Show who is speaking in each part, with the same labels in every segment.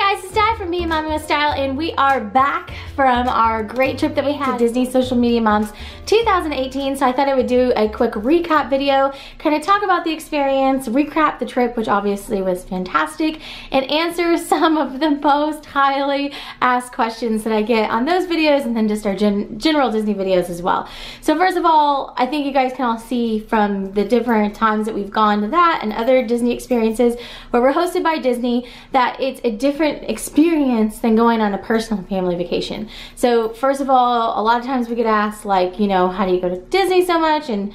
Speaker 1: guys, it's Di from BeingMommywithStyle, and we are back from our great trip that we had to Disney Social Media Moms 2018. So I thought I would do a quick recap video, kind of talk about the experience, recap the trip, which obviously was fantastic, and answer some of the most highly asked questions that I get on those videos, and then just our general Disney videos as well. So first of all, I think you guys can all see from the different times that we've gone to that and other Disney experiences where we're hosted by Disney that it's a different experience than going on a personal family vacation. So first of all, a lot of times we get asked, like, you know, how do you go to Disney so much, and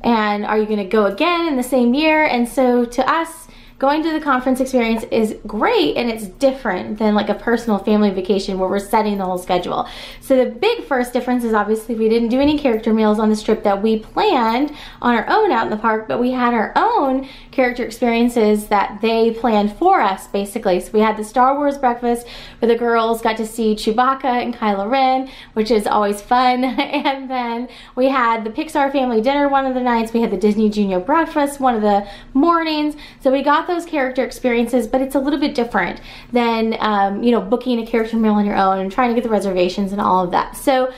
Speaker 1: are you going to go again in the same year? And so to us, going to the conference experience is great, and it's different than like a personal family vacation where we're setting the whole schedule. So the big first difference is obviously we didn't do any character meals on this trip that we planned on our own out in the park, but we had our own character experiences that they planned for us, basically. So we had the Star Wars breakfast where the girls got to see Chewbacca and Kylo Ren, which is always fun. And then we had the Pixar family dinner one of the nights. We had the Disney Junior breakfast one of the mornings. So we got those character experiences, but it's a little bit different than you know, booking a character meal on your own and trying to get the reservations and all of that. So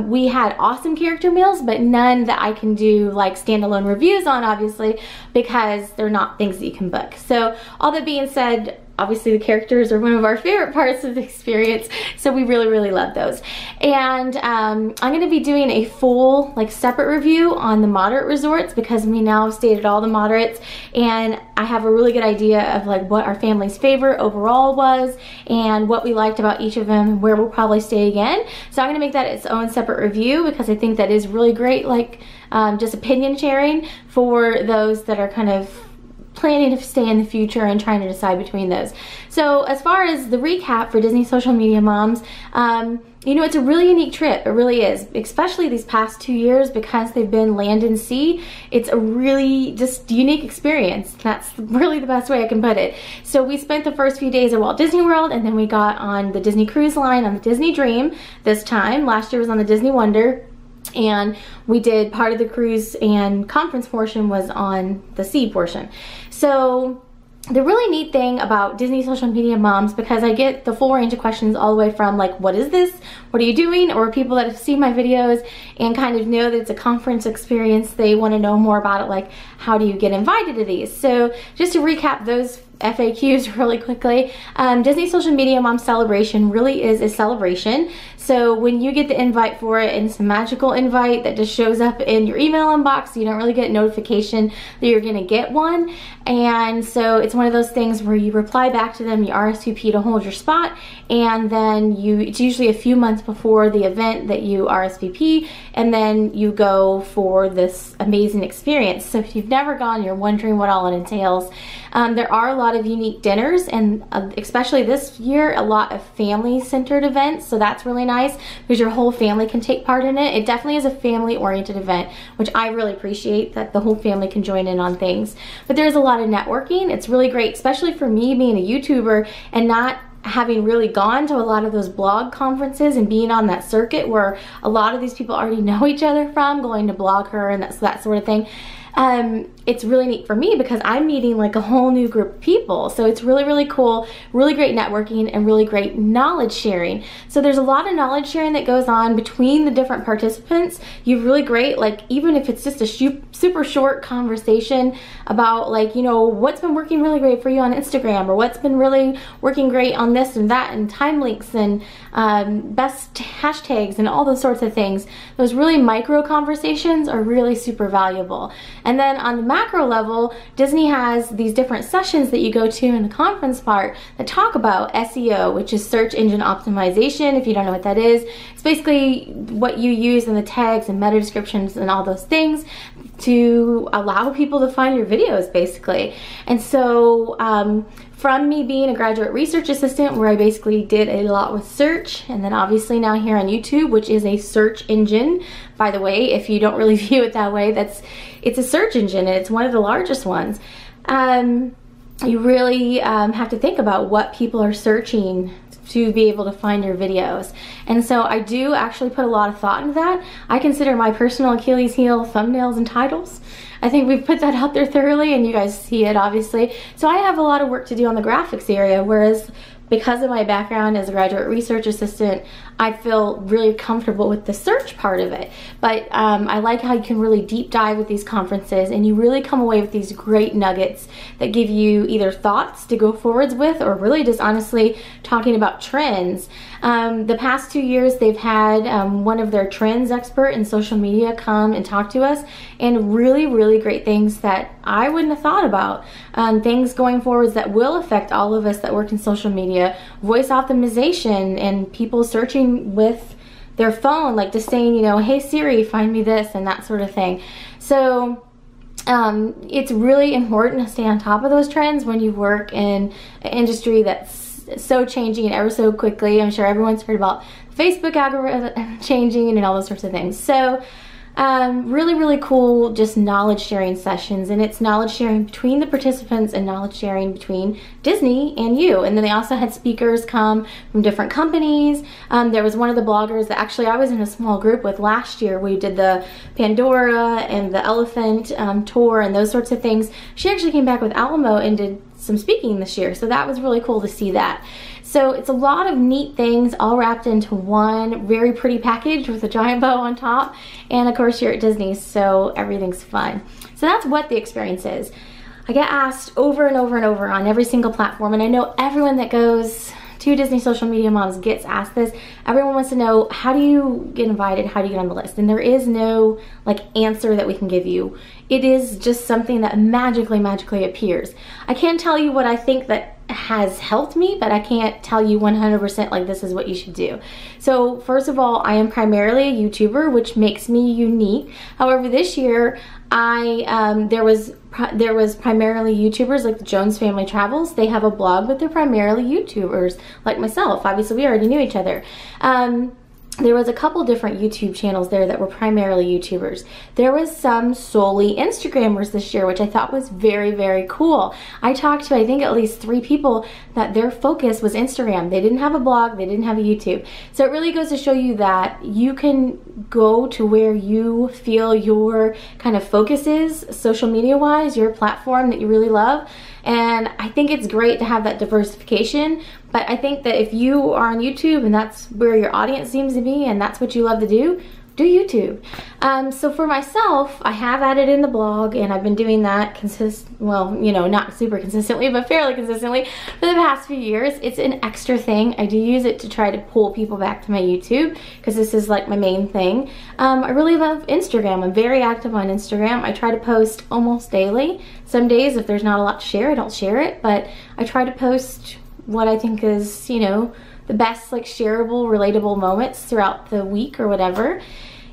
Speaker 1: we had awesome character meals, but none that I can do like standalone reviews on, obviously, because they're not things that you can book. So all that being said, obviously the characters are one of our favorite parts of the experience, so we really love those. And I'm going to be doing a full, like, separate review on the moderate resorts because we now have stayed at all the moderates, and I have a really good idea of like what our family's favorite overall was and what we liked about each of them and where we'll probably stay again. So I'm going to make that its own separate review because I think that is really great, like just opinion sharing for those that are kind of planning to stay in the future and trying to decide between those. So as far as the recap for Disney Social Media Moms, you know, it's a really unique trip. It really is, especially these past 2 years because they've been land and sea. It's a really just unique experience. That's really the best way I can put it. So we spent the first few days at Walt Disney World, and then we got on the Disney Cruise Line on the Disney Dream this time. Last year was on the Disney Wonder. And we did part of the cruise, and conference portion was on the sea portion. So the really neat thing about Disney Social Media Moms, because I get the full range of questions all the way from like, what is this? What are you doing? Or people that have seen my videos and kind of know that it's a conference experience, they want to know more about it, like how do you get invited to these? So just to recap those FAQs really quickly, Disney Social Media Mom Celebration really is a celebration. So when you get the invite for it, and it's a magical invite that just shows up in your email inbox, you don't really get notification that you're gonna get one. And so it's one of those things where you reply back to them, you RSVP to hold your spot, and then it's usually a few months before the event that you RSVP, and then you go for this amazing experience. So if you've never gone, you're wondering what all it entails. There are a lot of unique dinners, and especially this year, a lot of family-centered events, so that's really nice because your whole family can take part in it. It definitely is a family-oriented event, which I really appreciate, that the whole family can join in on things. But there's a lot of networking. It's really great, especially for me being a YouTuber and not having really gone to a lot of those blog conferences and being on that circuit where a lot of these people already know each other from going to Blog Her and that sort of thing. It's really neat for me because I'm meeting like a whole new group of people. So it's really cool, really great networking, and really great knowledge sharing. So there's a lot of knowledge sharing that goes on between the different participants. You're really great, like even if it's just a super short conversation about, like, you know, what's been working really great for you on Instagram, or what's been really working great on this and that, and time links and best hashtags and all those sorts of things. Those really micro conversations are really super valuable. And then on the macro level, Disney has these different sessions that you go to in the conference part that talk about SEO, which is search engine optimization. If you don't know what that is, it's basically what you use in the tags and meta descriptions and all those things to allow people to find your videos, basically. And so from me being a graduate research assistant, where I basically did a lot with search, and then obviously now here on YouTube, which is a search engine, by the way, if you don't really view it that way, it's a search engine, and it's one of the largest ones. You really have to think about what people are searching to be able to find your videos. And so I do actually put a lot of thought into that. I consider my personal Achilles heel thumbnails and titles. I think we've put that out there thoroughly and you guys see it obviously. So I have a lot of work to do on the graphics area, whereas because of my background as a graduate research assistant, I feel really comfortable with the search part of it. But I like how you can really deep dive with these conferences and you really come away with these great nuggets that give you either thoughts to go forwards with or really just honestly talking about trends. The past 2 years they've had one of their trends expert in social media come and talk to us, and really great things that I wouldn't have thought about. Things going forwards that will affect all of us that work in social media, voice optimization and people searching with their phone, like just saying, you know, hey Siri, find me this and that sort of thing. So it's really important to stay on top of those trends when you work in an industry that's so changing and ever so quickly. I'm sure everyone's heard about Facebook algorithm changing and all those sorts of things. So really cool just knowledge sharing sessions, and it's knowledge sharing between the participants and knowledge sharing between Disney and you. And then they also had speakers come from different companies. There was one of the bloggers that actually I was in a small group with last year. We did the Pandora and the Elephant tour and those sorts of things. She actually came back with Alamo and did some speaking this year, so that was really cool to see that. So it's a lot of neat things all wrapped into one very pretty package with a giant bow on top, and of course you're at Disney, so everything's fun. So that's what the experience is. I get asked over and over and over on every single platform, and I know everyone that goes to Disney Social Media Moms gets asked this. Everyone wants to know, how do you get invited? How do you get on the list? And there is no like answer that we can give you. It is just something that magically appears. I can tell you what I think that has helped me, but I can't tell you 100% like this is what you should do. So first of all, I am primarily a YouTuber, which makes me unique. However, this year there was primarily YouTubers like the Jones Family Travels. They have a blog, but they're primarily YouTubers like myself. Obviously, we already knew each other. There was a couple different YouTube channels there that were primarily YouTubers. There was some solely Instagrammers this year, which I thought was very cool. I talked to, I think, at least 3 people that their focus was Instagram. They didn't have a blog, they didn't have a YouTube. So it really goes to show you that you can go to where you feel your kind of focus is, social media wise, your platform that you really love. And I think it's great to have that diversification, but I think that if you are on YouTube and that's where your audience seems to be and that's what you love to do YouTube. So for myself, I have added in the blog, and I've been doing that well, you know, not super consistently, but fairly consistently for the past few years. It's an extra thing. I do use it to try to pull people back to my YouTube because this is like my main thing. I really love Instagram. I'm very active on Instagram. I try to post almost daily. Some days, if there's not a lot to share, I don't share it, but I try to post what I think is, you know, the best like shareable, relatable moments throughout the week or whatever.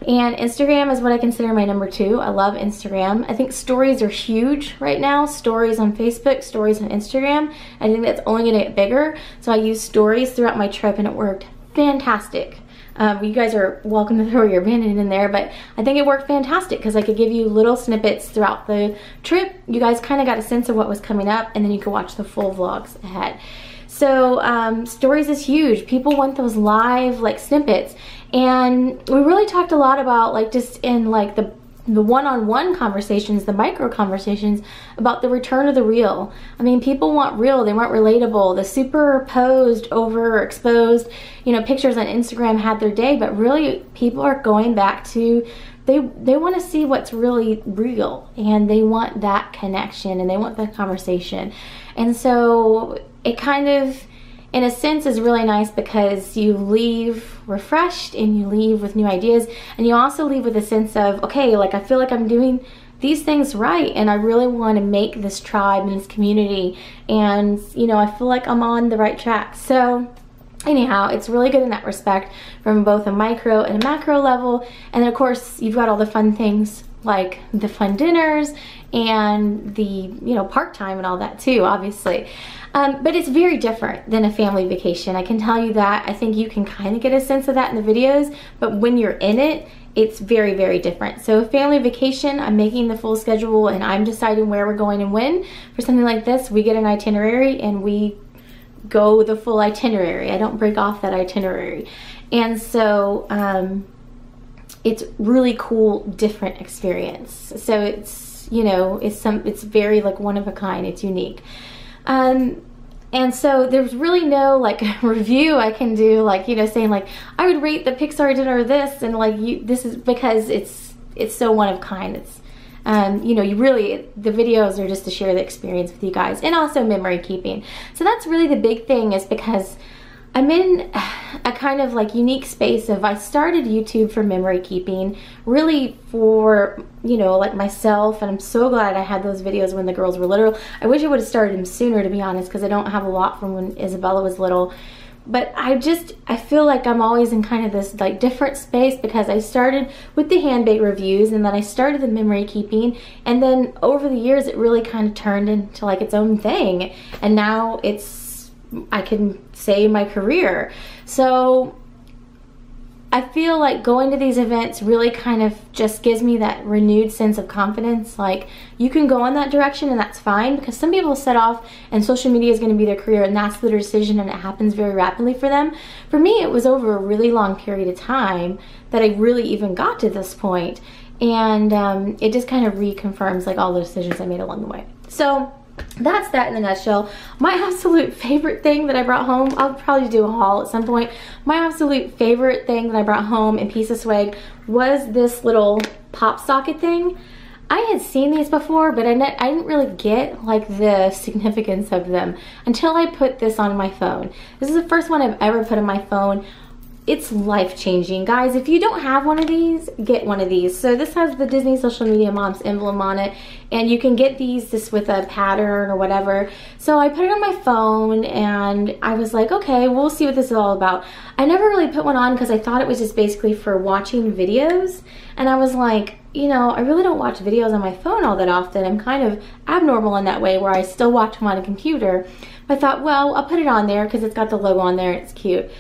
Speaker 1: And Instagram is what I consider my number 2. I love Instagram. I think stories are huge right now. Stories on Facebook, stories on Instagram. I think that's only gonna get bigger. So I used stories throughout my trip and it worked fantastic. You guys are welcome to throw your opinion in there, but I think it worked fantastic because I could give you little snippets throughout the trip. You guys kind of got a sense of what was coming up, and then you could watch the full vlogs ahead. So stories is huge. People want those live like snippets, and we really talked a lot about like just in like the one-on-one conversations, the micro conversations about the return of the real. I mean, people want real, they want relatable. The superposed, overexposed, you know, pictures on Instagram had their day, but really people are going back to, they want to see what's really real, and they want that connection and they want that conversation. And so it kind of, in a sense, is really nice because you leave refreshed and you leave with new ideas, and you also leave with a sense of, okay, like I feel like I'm doing these things right, and I really want to make this tribe and this community, and you know, I feel like I'm on the right track. So anyhow, it's really good in that respect from both a micro and a macro level. And then of course you've got all the fun things like the fun dinners and the, you know, park time and all that too, obviously. But it's very different than a family vacation. I can tell you that. I think you can kind of get a sense of that in the videos, but when you're in it, it's very different. So a family vacation, I'm making the full schedule and I'm deciding where we're going and when. For something like this, we get an itinerary and we go the full itinerary. I don't break off that itinerary. And so it's really cool, different experience. So it's it's, you know, it's very like one of a kind, it's unique. And so there's really no like review I can do, like, you know, saying like I would rate the Pixar dinner this, and like this is because it's so one of a kind. It's you know, the videos are just to share the experience with you guys, and also memory keeping. So that's really the big thing, is because I'm in a kind of like unique space of, I started YouTube for memory keeping, really for, you know, like myself, and I'm so glad I had those videos when the girls were little. I wish I would have started them sooner, to be honest, because I don't have a lot from when Isabella was little. But I feel like I'm always in kind of this like different space, because I started with the handbag reviews, and then I started the memory keeping, and then over the years it really kind of turned into like its own thing, and now I can say my career. So I feel like going to these events really kind of just gives me that renewed sense of confidence. Like, you can go in that direction and that's fine, because some people set off and social media is going to be their career and that's their decision, and it happens very rapidly for them. For me, it was over a really long period of time that I really even got to this point, and it just kind of reconfirms like all the decisions I made along the way. So that's that in a nutshell. My absolute favorite thing that I brought home, I'll probably do a haul at some point. My absolute favorite thing that I brought home in piece of swag was this little pop socket thing. I had seen these before, but I didn't really get like the significance of them until I put this on my phone. This is the first one I've ever put on my phone. It's life-changing. Guys, if you don't have one of these, get one of these. So this has the Disney Social Media Moms emblem on it, and you can get these just with a pattern or whatever. So I put it on my phone, and I was like, okay, we'll see what this is all about. I never really put one on because I thought it was just basically for watching videos, and I was like, you know, I really don't watch videos on my phone all that often. I'm kind of abnormal in that way, where I still watch them on a computer. But I thought, well, I'll put it on there because it's got the logo on there and it's cute.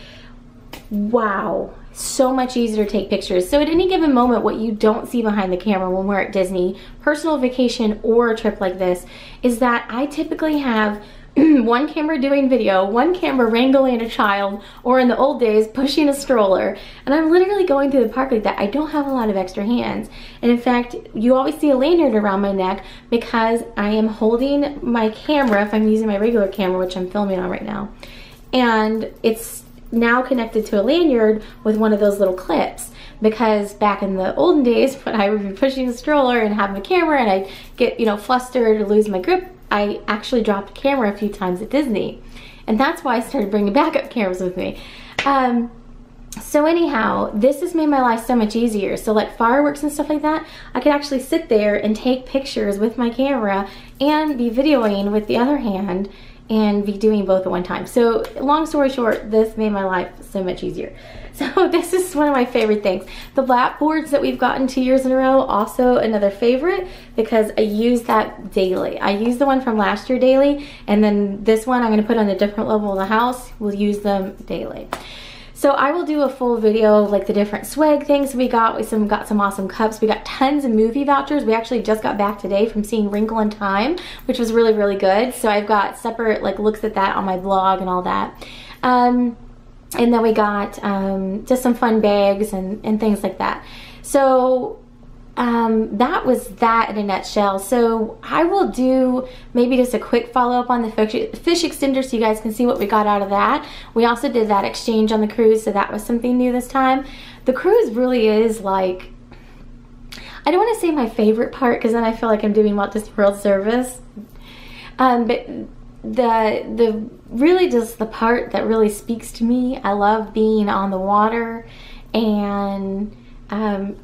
Speaker 1: Wow, so much easier to take pictures. So at any given moment, what you don't see behind the camera when we're at Disney, personal vacation or a trip like this, is that I typically have one camera doing video, one camera wrangling a child, or in the old days, pushing a stroller. And I'm literally going through the park like that. I don't have a lot of extra hands. And in fact, you always see a lanyard around my neck because I am holding my camera, if I'm using my regular camera, which I'm filming on right now. And it's now connected to a lanyard with one of those little clips, because back in the olden days when I would be pushing a stroller and have the camera and I'd get, you know, flustered or lose my grip, I actually dropped a camera a few times at Disney, and that's why I started bringing backup cameras with me. So anyhow, this has made my life so much easier. So like fireworks and stuff like that, I could actually sit there and take pictures with my camera and be videoing with the other hand and be doing both at one time. So long story short, this made my life so much easier. So this is one of my favorite things. The blackboards that we've gotten 2 years in a row, also another favorite, because I use that daily. I use the one from last year daily, and then this one I'm gonna put on a different level of the house. We'll use them daily. So I will do a full video of like the different swag things we got. We got some awesome cups. We got tons of movie vouchers. We actually just got back today from seeing Wrinkle in Time, which was really, really good. So I've got separate like looks at that on my blog and all that. And then we got just some fun bags and things like that. So that was that in a nutshell. So I will do maybe just a quick follow-up on the fish extender so you guys can see what we got out of that. We also did that exchange on the cruise, so that was something new this time. The cruise really is like, I don't want to say my favorite part because then I feel like I'm doing Walt Disney World service, but the really just the part that really speaks to me. I love being on the water, and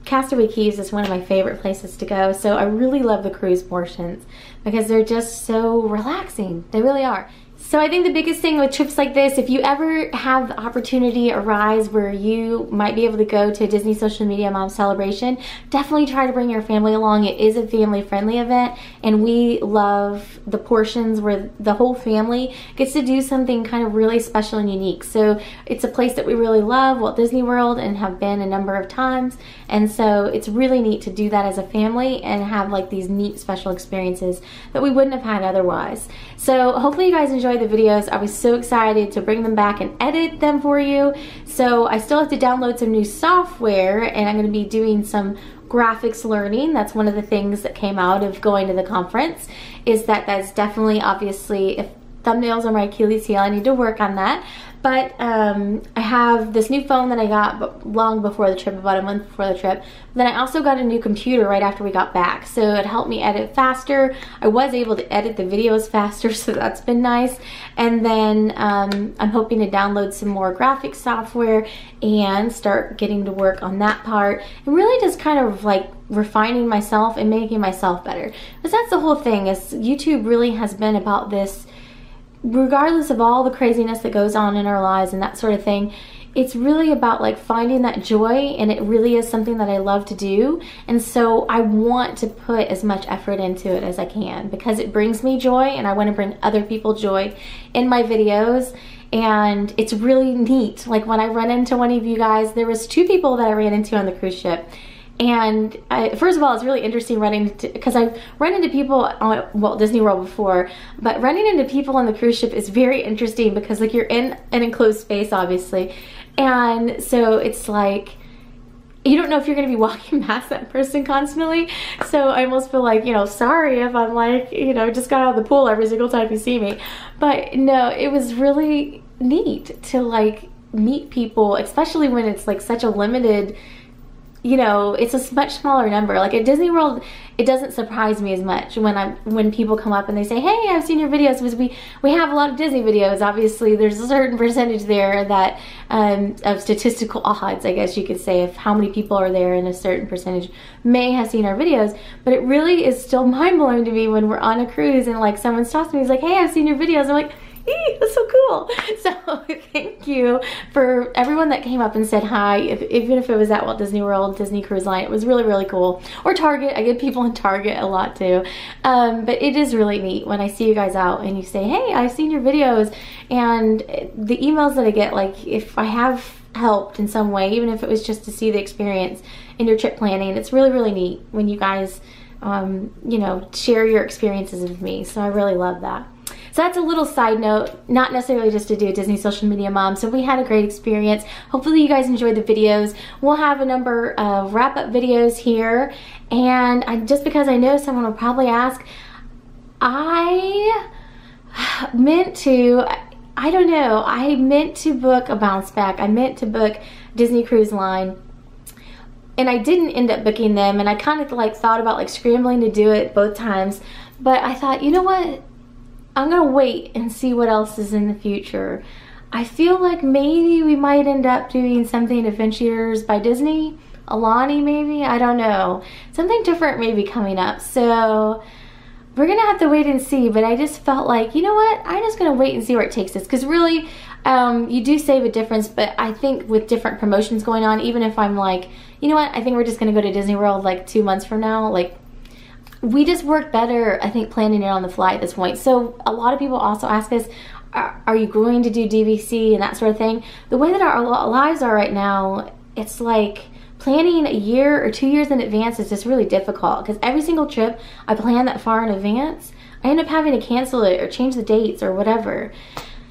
Speaker 1: Castaway Keys is one of my favorite places to go. So I really love the cruise portions because they're just so relaxing. They really are. So I think the biggest thing with trips like this, if you ever have the opportunity arise where you might be able to go to a Disney Social Media Mom celebration, definitely try to bring your family along. It is a family-friendly event, and we love the portions where the whole family gets to do something kind of really special and unique. So it's a place that we really love, Walt Disney World, and have been a number of times. And so it's really neat to do that as a family and have like these neat special experiences that we wouldn't have had otherwise. So hopefully you guys enjoyed the videos. I was so excited to bring them back and edit them for you. So I still have to download some new software, and I'm going to be doing some graphics learning. That's one of the things that came out of going to the conference, is that that's definitely, obviously, if thumbnails are my Achilles heel, I need to work on that. But I have this new phone that I got long before the trip, about a month before the trip. Then I also got a new computer right after we got back, so it helped me edit faster. I was able to edit the videos faster, so that's been nice. And then I'm hoping to download some more graphics software and start getting to work on that part, and really just kind of like refining myself and making myself better. Because that's the whole thing, is YouTube really has been about this. Regardless of all the craziness that goes on in our lives and that sort of thing, it's really about like finding that joy, and it really is something that I love to do. And so I want to put as much effort into it as I can, because it brings me joy, and I want to bring other people joy in my videos. And it's really neat. Like when I run into one of you guys, there was 2 people that I ran into on the cruise ship. And first of all, it's really interesting running into, because I've run into people on, well, Disney World before, but running into people on the cruise ship is very interesting, because like you're in an enclosed space, obviously. And so it's like, you don't know if you're going to be walking past that person constantly. So I almost feel like, you know, sorry if I'm like, you know, just got out of the pool every single time you see me. But no, it was really neat to like meet people, especially when it's like such a limited, you know, it's a much smaller number. Like at Disney World, it doesn't surprise me as much when people come up and they say, hey, I've seen your videos, because we have a lot of Disney videos. Obviously, there's a certain percentage there that of statistical odds, I guess you could say, of how many people are there, and a certain percentage may have seen our videos. But it really is still mind-blowing to me when we're on a cruise and like someone stops me, he's like, hey, I've seen your videos. I'm like, that's so cool. So thank you for everyone that came up and said hi, even if it was at Walt Disney World, Disney Cruise Line. It was really, really cool. Or Target. I get people in Target a lot too. But it is really neat when I see you guys out and you say, hey, I've seen your videos. And the emails that I get, like if I have helped in some way, even if it was just to see the experience in your trip planning, it's really, really neat when you guys you know, share your experiences with me. So I really love that. So that's a little side note, not necessarily just to do a Disney Social Media Mom. So we had a great experience. Hopefully you guys enjoyed the videos. We'll have a number of wrap-up videos here. And just because I know someone will probably ask, I meant to book a bounce back. I meant to book Disney Cruise Line. And I didn't end up booking them. And I kind of like thought about like scrambling to do it both times. But I thought, you know what? I'm gonna wait and see what else is in the future. I feel like maybe we might end up doing something Adventures by Disney, Alani maybe, I don't know. Something different may be coming up, so we're gonna have to wait and see. But I just felt like, you know what, I'm just gonna wait and see where it takes us, because really you do save a difference. But I think with different promotions going on, even if I'm like, you know what, I think we're just gonna go to Disney World like 2 months from now, like we just work better, I think, planning it on the fly at this point. So a lot of people also ask us, are you going to do DVC and that sort of thing? The way that our lives are right now, it's like planning a year or 2 years in advance is just really difficult, because every single trip I plan that far in advance, I end up having to cancel it or change the dates or whatever.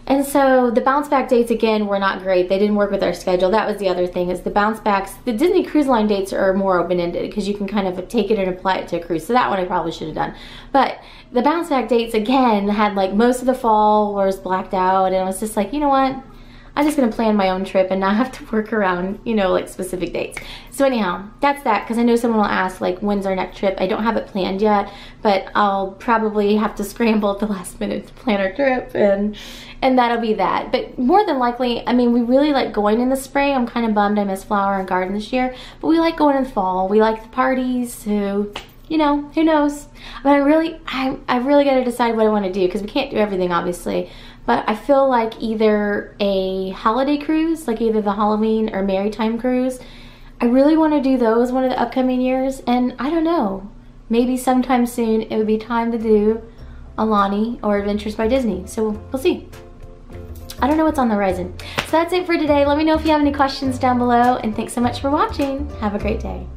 Speaker 1: And so the bounce back dates, again, were not great. They didn't work with our schedule. That was the other thing, is the bounce backs. The Disney Cruise Line dates are more open-ended, because you can kind of take it and apply it to a cruise. So that one I probably should have done. But the bounce back dates, again, had like most of the fall was blacked out. And I was just like, you know what? I'm just gonna plan my own trip and not have to work around, you know, like specific dates. So anyhow, that's that, because I know someone will ask like, when's our next trip? I don't have it planned yet, but I'll probably have to scramble at the last minute to plan our trip, and that'll be that. But more than likely, I mean, we really like going in the spring. I'm kind of bummed I missed Flower and Garden this year, but we like going in the fall. We like the parties, so you know, who knows? But I really gotta decide what I want to do, because we can't do everything, obviously. But I feel like either a holiday cruise, like either the Halloween or Maritime cruise, I really want to do those one of the upcoming years. And I don't know, maybe sometime soon it would be time to do Alani or Adventures by Disney. So we'll see. I don't know what's on the horizon. So that's it for today. Let me know if you have any questions down below, and thanks so much for watching. Have a great day.